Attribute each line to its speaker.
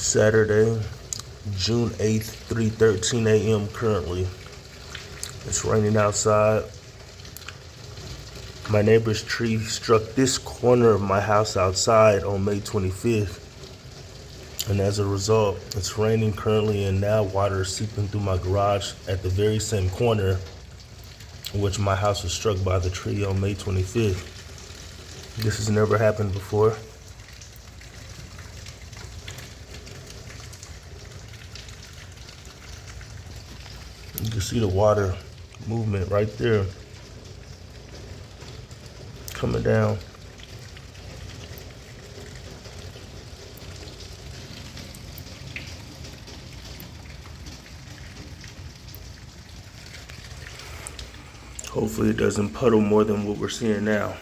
Speaker 1: Saturday, June 8th, 3:13 a.m. currently. It's raining outside. My neighbor's tree struck this corner of my house outside on May 25th. And as a result, it's raining currently, and now water is seeping through my garage at the very same corner in which my house was struck by the tree on May 25th. This has never happened before. You can see the water movement right there coming down. Hopefully it doesn't puddle more than what we're seeing now.